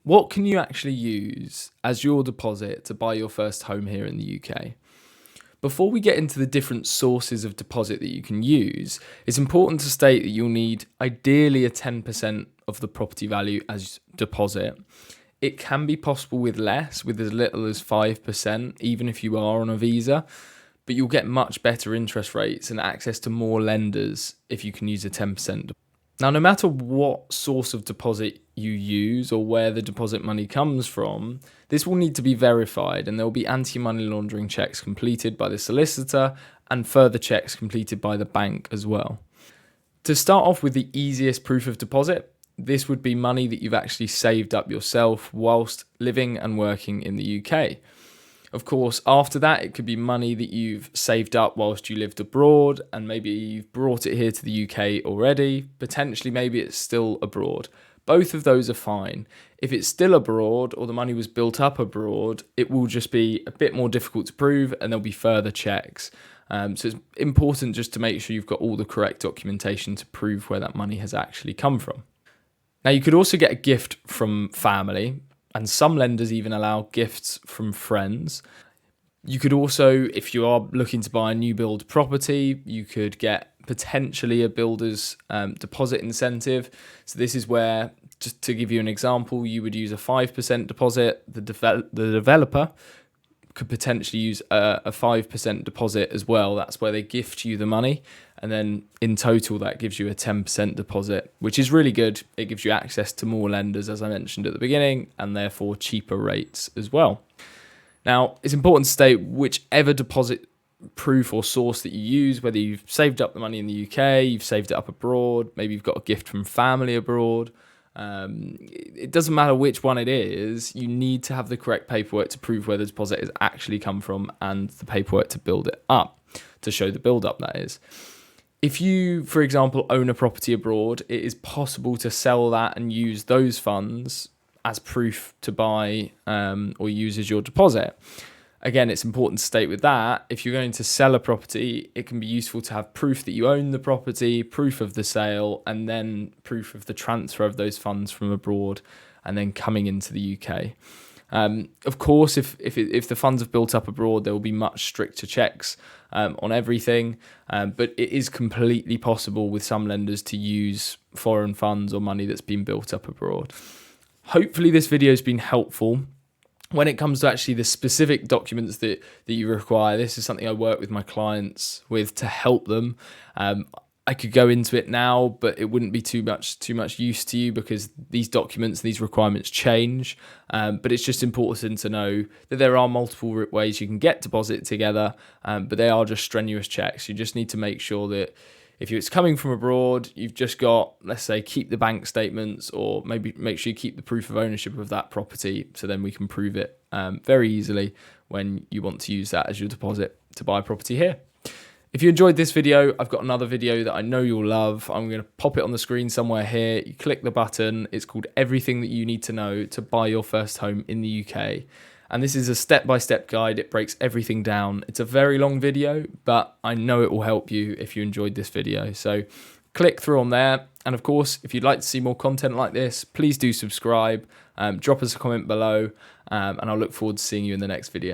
What can you actually use as your deposit to buy your first home here in the UK? Before we get into the different sources of deposit that you can use, it's important to state that you'll need ideally a 10% of the property value as deposit. It can be possible with less, with as little as 5%, even if you are on a visa, but you'll get much better interest rates and access to more lenders if you can use a 10%. Now, no matter what source of deposit you use or where the deposit money comes from, this will need to be verified, and there will be anti-money laundering checks completed by the solicitor and further checks completed by the bank as well. To start off with the easiest proof of deposit, this would be money that you've actually saved up yourself whilst living and working in the UK. Of course, after that, it could be money that you've saved up whilst you lived abroad, and maybe you've brought it here to the UK already. Potentially, maybe it's still abroad. Both of those are fine. If it's still abroad or the money was built up abroad, it will just be a bit more difficult to prove, and there'll be further checks. So it's important just to make sure you've got all the correct documentation to prove where that money has actually come from. Now, you could also get a gift from family, and some lenders even allow gifts from friends. You could also, if you are looking to buy a new build property, you could get potentially a builder's deposit incentive. So this is where, just to give you an example, you would use a 5% deposit. The developer could potentially use a 5% deposit as well. That's where they gift you the money. And then in total, that gives you a 10% deposit, which is really good. It gives you access to more lenders, as I mentioned at the beginning, and therefore cheaper rates as well. Now, it's important to state whichever deposit proof or source that you use, whether you've saved up the money in the UK, you've saved it up abroad, maybe you've got a gift from family abroad, it doesn't matter which one it is, you need to have the correct paperwork to prove where the deposit has actually come from and the paperwork to build it up, to show the build up, that is. If you, for example, own a property abroad, it is possible to sell that and use those funds as proof to buy or use as your deposit. Again, it's important to state with that, if you're going to sell a property, it can be useful to have proof that you own the property, proof of the sale, and then proof of the transfer of those funds from abroad and then coming into the UK. Of course, if the funds have built up abroad, there will be much stricter checks on everything, but it is completely possible with some lenders to use foreign funds or money that's been built up abroad. Hopefully this video has been helpful. When it comes to actually the specific documents that you require, this is something I work with my clients with to help them. I could go into it now, but it wouldn't be too much use to you because these documents, these requirements change. But it's just important to know that there are multiple ways you can get deposit together, but they are just strenuous checks. You just need to make sure that if it's coming from abroad, you've just got, let's say, keep the bank statements, or maybe make sure you keep the proof of ownership of that property, so then we can prove it very easily when you want to use that as your deposit to buy a property here. If you enjoyed this video, I've got another video that I know you'll love. I'm going to pop it on the screen somewhere here. You click the button. It's called Everything That You Need to Know to Buy Your First Home in the UK. And this is a step-by-step guide. It breaks everything down. It's a very long video, but I know it will help you if you enjoyed this video. So click through on there. And of course, if you'd like to see more content like this, please do subscribe. Drop us a comment below, and I'll look forward to seeing you in the next video.